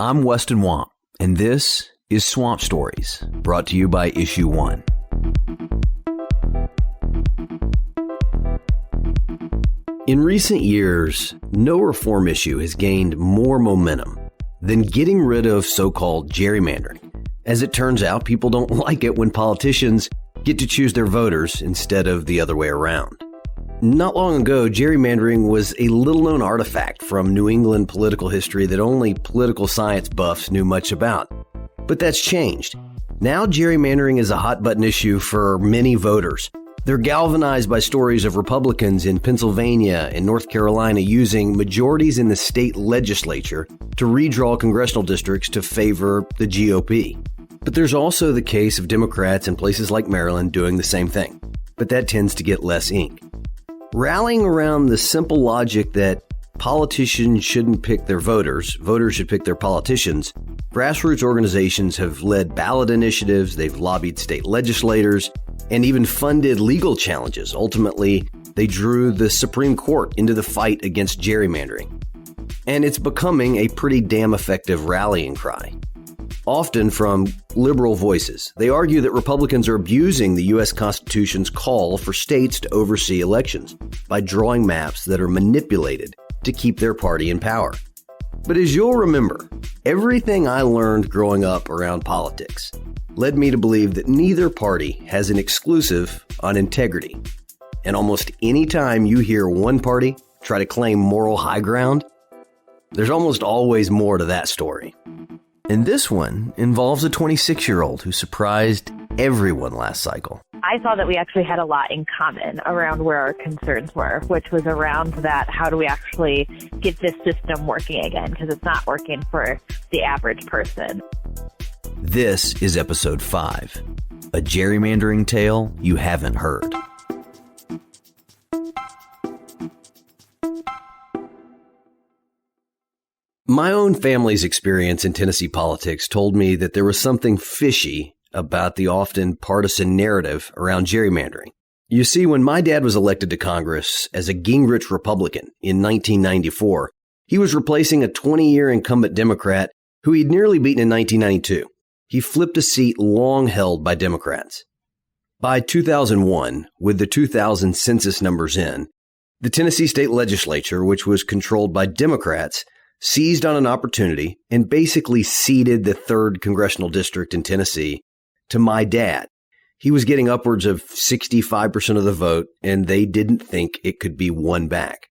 I'm Weston Wamp, and this is Swamp Stories, brought to you by Issue 1. In recent years, no reform issue has gained more momentum than getting rid of so-called gerrymandering. As it turns out, people don't like it when politicians get to choose their voters instead of the other way around. Not long ago, gerrymandering was a little-known artifact from New England political history that only political science buffs knew much about. But that's changed. Now gerrymandering is a hot-button issue for many voters. They're galvanized by stories of Republicans in Pennsylvania and North Carolina using majorities in the state legislature to redraw congressional districts to favor the GOP. But there's also the case of Democrats in places like Maryland doing the same thing. But that tends to get less ink. Rallying around the simple logic that politicians shouldn't pick their voters, voters should pick their politicians, grassroots organizations have led ballot initiatives, they've lobbied state legislators, and even funded legal challenges. Ultimately, they drew the Supreme Court into the fight against gerrymandering. And it's becoming a pretty damn effective rallying cry. Often from liberal voices. They argue that Republicans are abusing the U.S. Constitution's call for states to oversee elections by drawing maps that are manipulated to keep their party in power. But as you'll remember, everything I learned growing up around politics led me to believe that neither party has an exclusive on integrity. And almost any time you hear one party try to claim moral high ground, there's almost always more to that story. And this one involves a 26-year-old who surprised everyone last cycle. I saw that we actually had a lot in common around where our concerns were, which was around that how do we actually get this system working again, because it's not working for the average person. This is episode 5, a gerrymandering tale you haven't heard. My own family's experience in Tennessee politics told me that there was something fishy about the often partisan narrative around gerrymandering. You see, when my dad was elected to Congress as a Gingrich Republican in 1994, he was replacing a 20-year incumbent Democrat who he'd nearly beaten in 1992. He flipped a seat long held by Democrats. By 2001, with the 2000 census numbers in, the Tennessee state legislature, which was controlled by Democrats, seized on an opportunity and basically ceded the 3rd congressional district in Tennessee to my dad. He was getting upwards of 65% of the vote, and they didn't think it could be won back.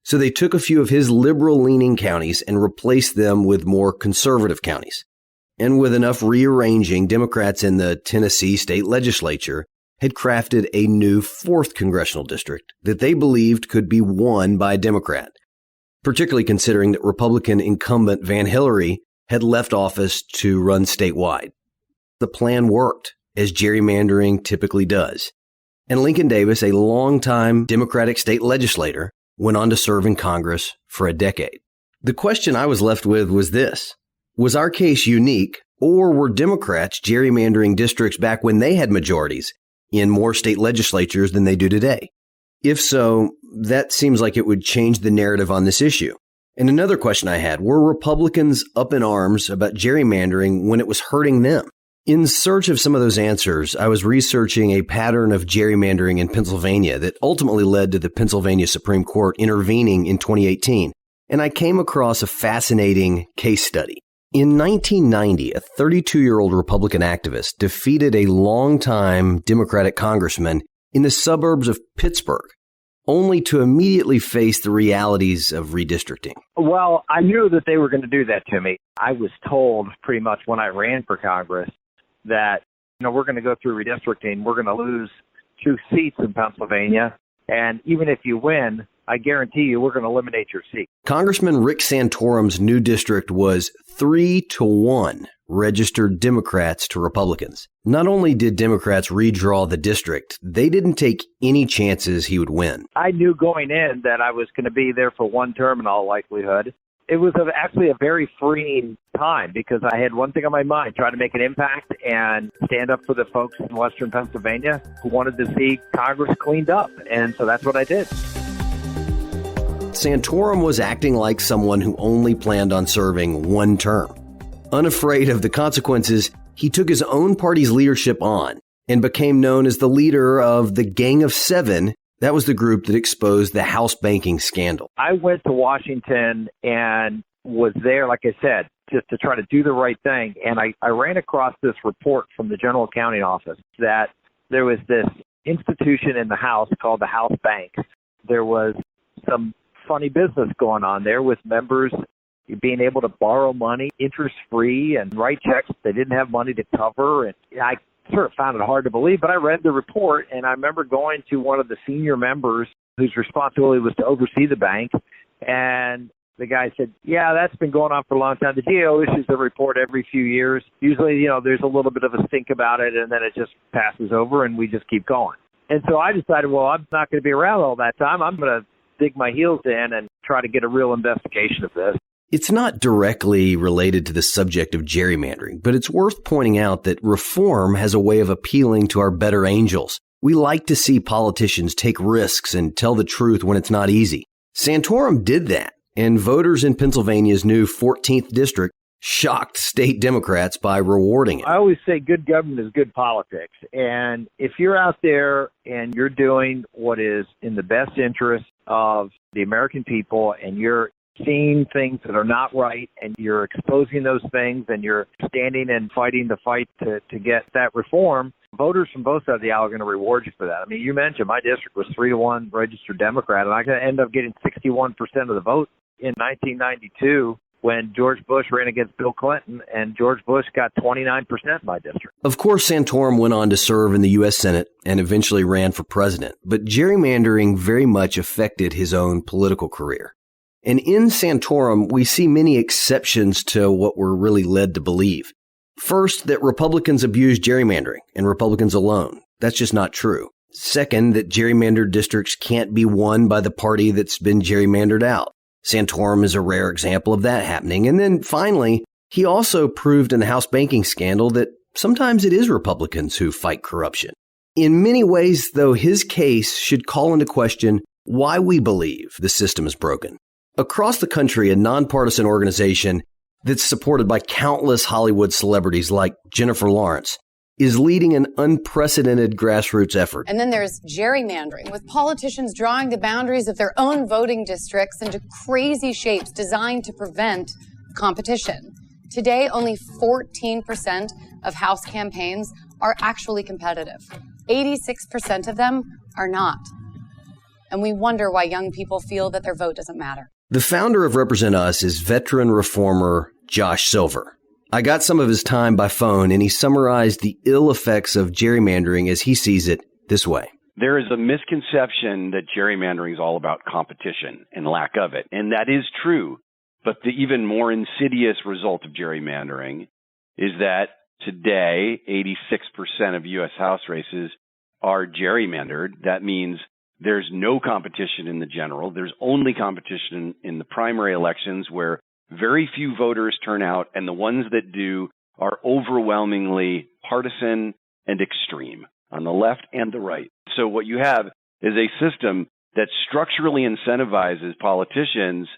So they took a few of his liberal-leaning counties and replaced them with more conservative counties. And with enough rearranging, Democrats in the Tennessee state legislature had crafted a new 4th congressional district that they believed could be won by a Democrat, particularly considering that Republican incumbent Van Hillary had left office to run statewide. The plan worked, as gerrymandering typically does. And Lincoln Davis, a longtime Democratic state legislator, went on to serve in Congress for a decade. The question I was left with was this: was our case unique, or were Democrats gerrymandering districts back when they had majorities in more state legislatures than they do today? If so, that seems like it would change the narrative on this issue. And another question I had, were Republicans up in arms about gerrymandering when it was hurting them? In search of some of those answers, I was researching a pattern of gerrymandering in Pennsylvania that ultimately led to the Pennsylvania Supreme Court intervening in 2018. And I came across a fascinating case study. In 1990, a 32-year-old Republican activist defeated a longtime Democratic congressman in the suburbs of Pittsburgh, only to immediately face the realities of redistricting. Well, I knew that they were going to do that to me. I was told pretty much when I ran for Congress that, we're going to go through redistricting. We're going to lose 2 seats in Pennsylvania. And even if you win, I guarantee you we're going to eliminate your seat. Congressman Rick Santorum's new district was 3-1 registered Democrats to Republicans. Not only did Democrats redraw the district, they didn't take any chances he would win. I knew going in that I was going to be there for 1 term in all likelihood. It was actually a very freeing time because I had one thing on my mind, try to make an impact and stand up for the folks in Western Pennsylvania who wanted to see Congress cleaned up. And so that's what I did. Santorum was acting like someone who only planned on serving one term. Unafraid of the consequences, he took his own party's leadership on and became known as the leader of the Gang of Seven. That was the group that exposed the house banking scandal. I went to Washington and was there, like I said, just to try to do the right thing. And I ran across this report from the General Accounting Office that there was this institution in the House called the House Bank. There was some funny business going on there with members being able to borrow money interest-free and write checks they didn't have money to cover. And I sort of found it hard to believe, but I read the report, and I remember going to one of the senior members whose responsibility was to oversee the bank, and the guy said, yeah, that's been going on for a long time. The GAO issues a report every few years. Usually, there's a little bit of a stink about it, and then it just passes over, and we just keep going. And so I decided, well, I'm not going to be around all that time. I'm going to dig my heels in and try to get a real investigation of this. It's not directly related to the subject of gerrymandering, but it's worth pointing out that reform has a way of appealing to our better angels. We like to see politicians take risks and tell the truth when it's not easy. Santorum did that, and voters in Pennsylvania's new 14th district shocked state Democrats by rewarding it. I always say good government is good politics. And if you're out there and you're doing what is in the best interest of the American people, and you're seeing things that are not right, and you're exposing those things, and you're standing and fighting the fight to get that reform, voters from both sides of the aisle are going to reward you for that. I mean, you mentioned my district was 3-1 registered Democrat, and I could end up getting 61% of the vote in 1992 when George Bush ran against Bill Clinton, and George Bush got 29% in my district. Of course, Santorum went on to serve in the U.S. Senate and eventually ran for president, but gerrymandering very much affected his own political career. And in Santorum, we see many exceptions to what we're really led to believe. First, that Republicans abuse gerrymandering, and Republicans alone. That's just not true. Second, that gerrymandered districts can't be won by the party that's been gerrymandered out. Santorum is a rare example of that happening. And then finally, he also proved in the house banking scandal that sometimes it is Republicans who fight corruption. In many ways, though, his case should call into question why we believe the system is broken. Across the country, a nonpartisan organization that's supported by countless Hollywood celebrities like Jennifer Lawrence is leading an unprecedented grassroots effort. And then there's gerrymandering, with politicians drawing the boundaries of their own voting districts into crazy shapes designed to prevent competition. Today, only 14% of House campaigns are actually competitive. 86% of them are not. And we wonder why young people feel that their vote doesn't matter. The founder of Represent Us is veteran reformer Josh Silver. I got some of his time by phone, and he summarized the ill effects of gerrymandering as he sees it this way. There is a misconception that gerrymandering is all about competition and lack of it, and that is true. But the even more insidious result of gerrymandering is that today, 86% of U.S. House races are gerrymandered. That means there's no competition in the general. There's only competition in the primary elections, where very few voters turn out, and the ones that do are overwhelmingly partisan and extreme on the left and the right. So what you have is a system that structurally incentivizes politicians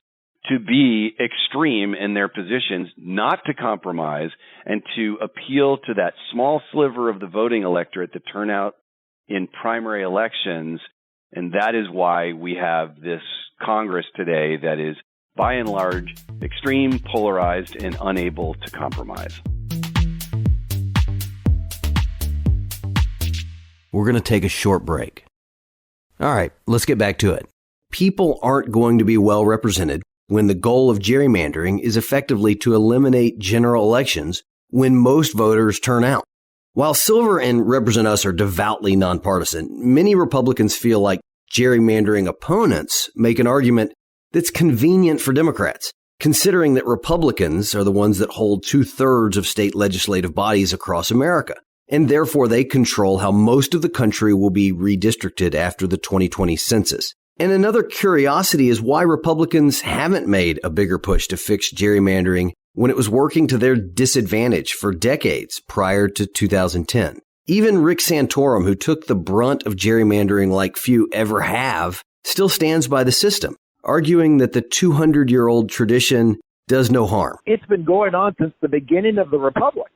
to be extreme in their positions, not to compromise, and to appeal to that small sliver of the voting electorate that turn out in primary elections. And that is why we have this Congress today that is, by and large, extreme, polarized, and unable to compromise. We're going to take a short break. All right, let's get back to it. People aren't going to be well represented when the goal of gerrymandering is effectively to eliminate general elections when most voters turn out. While Silver and Represent Us are devoutly nonpartisan, many Republicans feel like gerrymandering opponents make an argument that's convenient for Democrats, considering that Republicans are the ones that hold 2/3 of state legislative bodies across America, and therefore they control how most of the country will be redistricted after the 2020 census. And another curiosity is why Republicans haven't made a bigger push to fix gerrymandering when it was working to their disadvantage for decades prior to 2010. Even Rick Santorum, who took the brunt of gerrymandering like few ever have, still stands by the system, arguing that the 200-year-old tradition does no harm. It's been going on since the beginning of the Republic.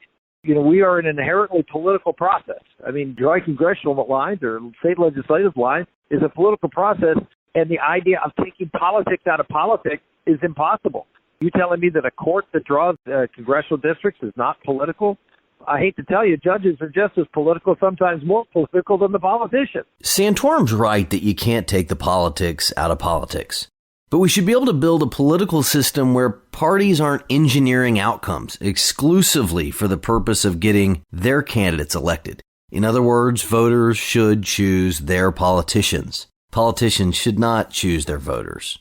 We are in an inherently political process. I mean, drawing congressional lines or state legislative lines is a political process, and the idea of taking politics out of politics is impossible. You telling me that a court that draws congressional districts is not political? I hate to tell you, judges are just as political, sometimes more political than the politicians. Santorum's right that you can't take the politics out of politics. But we should be able to build a political system where parties aren't engineering outcomes exclusively for the purpose of getting their candidates elected. In other words, voters should choose their politicians. Politicians should not choose their voters.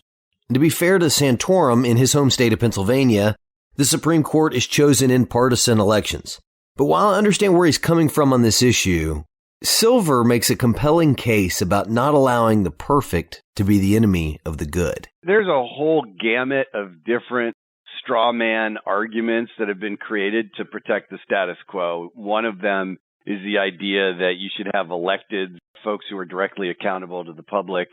And to be fair to Santorum, in his home state of Pennsylvania, the Supreme Court is chosen in partisan elections. But while I understand where he's coming from on this issue, Silver makes a compelling case about not allowing the perfect to be the enemy of the good. There's a whole gamut of different straw man arguments that have been created to protect the status quo. One of them is the idea that you should have elected folks who are directly accountable to the public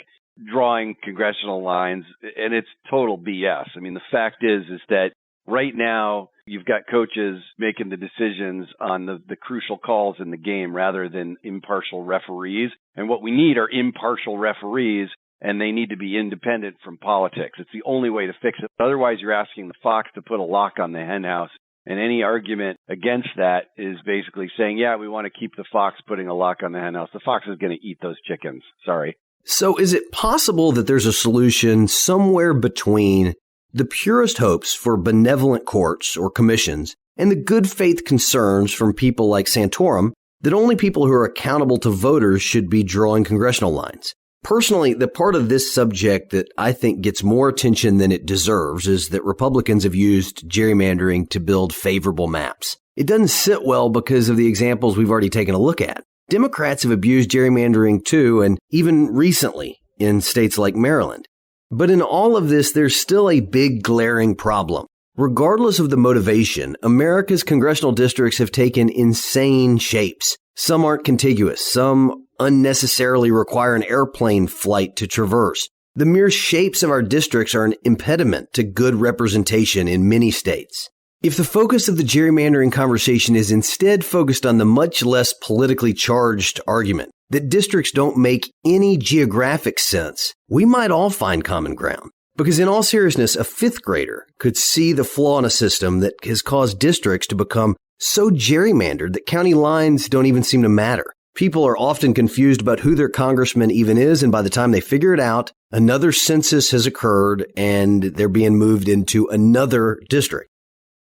drawing congressional lines, and it's total BS. I mean, the fact is that right now you've got coaches making the decisions on the crucial calls in the game rather than impartial referees. And what we need are impartial referees, and they need to be independent from politics. It's the only way to fix it. Otherwise, you're asking the fox to put a lock on the hen house. And any argument against that is basically saying, yeah, we want to keep the fox putting a lock on the hen house. The fox is going to eat those chickens. Sorry. So is it possible that there's a solution somewhere between the purest hopes for benevolent courts or commissions and the good faith concerns from people like Santorum that only people who are accountable to voters should be drawing congressional lines? Personally, the part of this subject that I think gets more attention than it deserves is that Republicans have used gerrymandering to build favorable maps. It doesn't sit well because of the examples we've already taken a look at. Democrats have abused gerrymandering too, and even recently in states like Maryland. But in all of this, there's still a big glaring problem. Regardless of the motivation, America's congressional districts have taken insane shapes. Some aren't contiguous. Some unnecessarily require an airplane flight to traverse. The mere shapes of our districts are an impediment to good representation in many states. If the focus of the gerrymandering conversation is instead focused on the much less politically charged argument that districts don't make any geographic sense, we might all find common ground. Because in all seriousness, a fifth grader could see the flaw in a system that has caused districts to become so gerrymandered that county lines don't even seem to matter. People are often confused about who their congressman even is, and by the time they figure it out, another census has occurred and they're being moved into another district.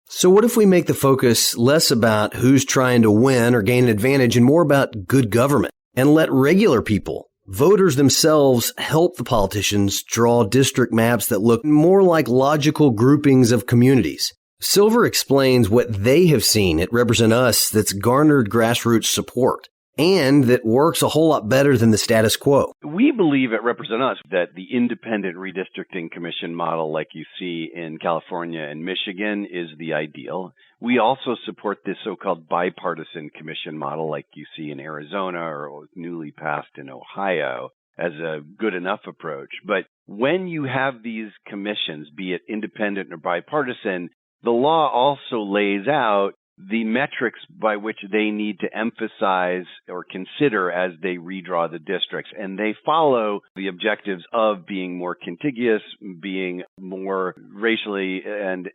So what if we make the focus less about who's trying to win or gain an advantage and more about good government, and let regular people, voters themselves, help the politicians draw district maps that look more like logical groupings of communities? Silver explains what they have seen at Represent Us that's garnered grassroots support and that works a whole lot better than the status quo. We believe at Represent Us that the independent redistricting commission model like you see in California and Michigan is the ideal. We also support this so-called bipartisan commission model like you see in Arizona or newly passed in Ohio as a good enough approach. But when you have these commissions, be it independent or bipartisan, the law also lays out the metrics by which they need to emphasize or consider as they redraw the districts. And they follow the objectives of being more contiguous, being more racially and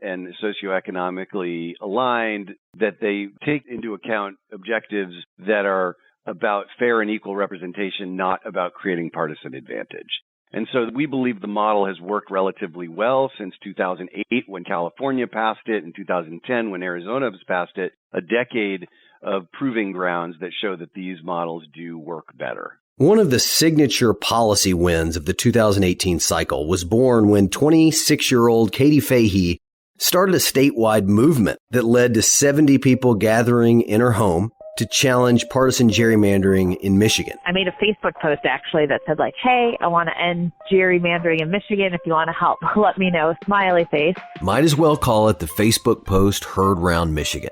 socioeconomically aligned, that they take into account objectives that are about fair and equal representation, not about creating partisan advantage. And so we believe the model has worked relatively well since 2008 when California passed it, and 2010 when Arizona has passed it, a decade of proving grounds that show that these models do work better. One of the signature policy wins of the 2018 cycle was born when 26-year-old Katie Fahey started a statewide movement that led to 70 people gathering in her home to challenge partisan gerrymandering in Michigan. I made a Facebook post actually that said like, hey, I want to end gerrymandering in Michigan. If you want to help, let me know. Smiley face. Might as well call it the Facebook post heard round Michigan.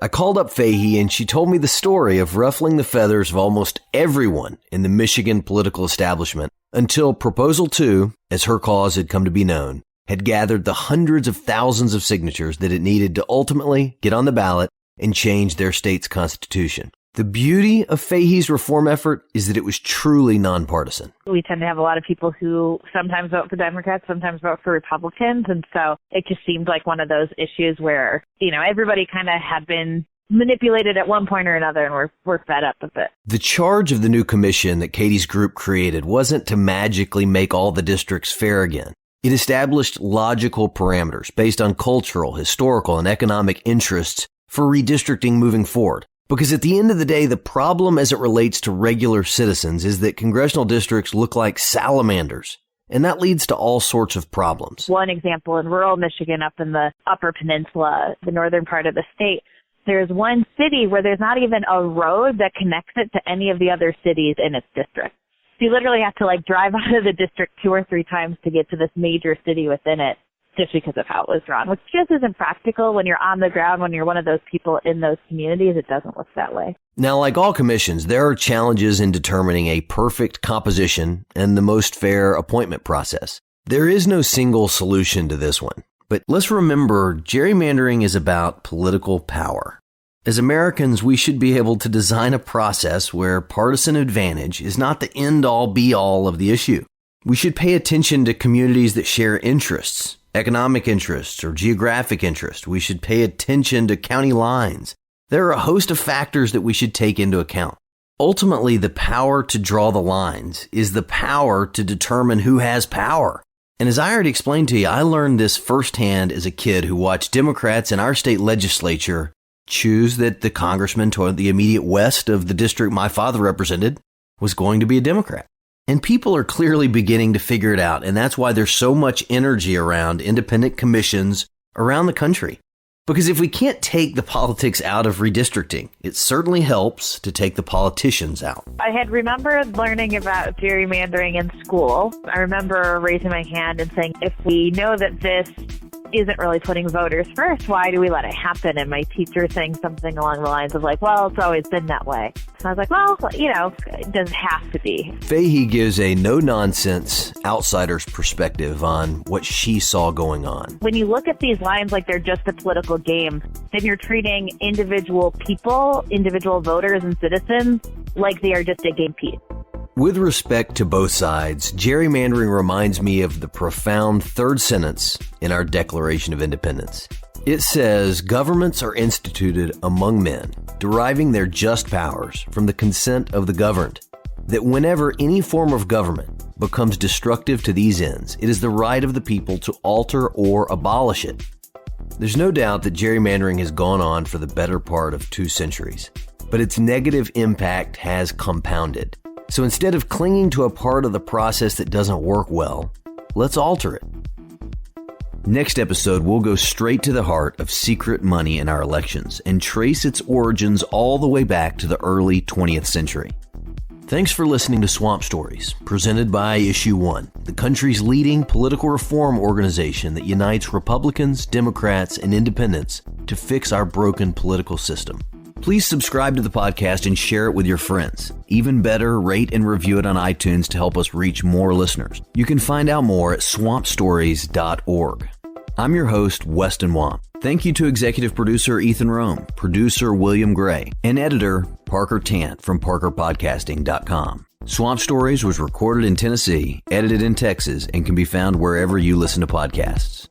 I called up Fahey and she told me the story of ruffling the feathers of almost everyone in the Michigan political establishment until Proposal 2, as her cause had come to be known, had gathered the hundreds of thousands of signatures that it needed to ultimately get on the ballot and change their state's constitution. The beauty of Fahey's reform effort is that it was truly nonpartisan. We tend to have a lot of people who sometimes vote for Democrats, sometimes vote for Republicans. And so it just seemed like one of those issues where, everybody kind of had been manipulated at one point or another, and we're fed up with it. The charge of the new commission that Katie's group created wasn't to magically make all the districts fair again. It established logical parameters based on cultural, historical, and economic interests for redistricting moving forward. Because at the end of the day, the problem as it relates to regular citizens is that congressional districts look like salamanders, and that leads to all sorts of problems. One example, in rural Michigan, up in the Upper Peninsula, the northern part of the state, there's one city where there's not even a road that connects it to any of the other cities in its district. So you literally have to drive out of the district 2 or 3 times to get to this major city within it, just because of how it was drawn, which just isn't practical when you're on the ground, when you're one of those people in those communities. It doesn't look that way. Now, like all commissions, there are challenges in determining a perfect composition and the most fair appointment process. There is no single solution to this one. But let's remember, gerrymandering is about political power. As Americans, we should be able to design a process where partisan advantage is not the end-all be-all of the issue. We should pay attention to communities that share interests, economic interests, or geographic interests. We should pay attention to county lines. There are a host of factors that we should take into account. Ultimately, the power to draw the lines is the power to determine who has power. And as I already explained to you, I learned this firsthand as a kid who watched Democrats in our state legislature choose that the congressman to the immediate west of the district my father represented was going to be a Democrat. And people are clearly beginning to figure it out, and that's why there's so much energy around independent commissions around the country. Because if we can't take the politics out of redistricting, it certainly helps to take the politicians out. I had remembered learning about gerrymandering in school. I remember raising my hand and saying, if we know that this isn't really putting voters first, why do we let it happen? And my teacher saying something along the lines of well, it's always been that way. So I was like, it doesn't have to be. Fahey gives a no-nonsense outsider's perspective on what she saw going on. When you look at these lines like they're just a political game, then you're treating individual people, individual voters and citizens like they are just a game piece. With respect to both sides, gerrymandering reminds me of the profound third sentence in our Declaration of Independence. It says, governments are instituted among men, deriving their just powers from the consent of the governed. That whenever any form of government becomes destructive to these ends, it is the right of the people to alter or abolish it. There's no doubt that gerrymandering has gone on for the better part of 2 centuries, but its negative impact has compounded. So instead of clinging to a part of the process that doesn't work well, let's alter it. Next episode, we'll go straight to the heart of secret money in our elections and trace its origins all the way back to the early 20th century. Thanks for listening to Swamp Stories, presented by Issue One, the country's leading political reform organization that unites Republicans, Democrats, and independents to fix our broken political system. Please subscribe to the podcast and share it with your friends. Even better, rate and review it on iTunes to help us reach more listeners. You can find out more at swampstories.org. I'm your host, Weston Wamp. Thank you to executive producer Ethan Rome, producer William Gray, and editor Parker Tant from parkerpodcasting.com. Swamp Stories was recorded in Tennessee, edited in Texas, and can be found wherever you listen to podcasts.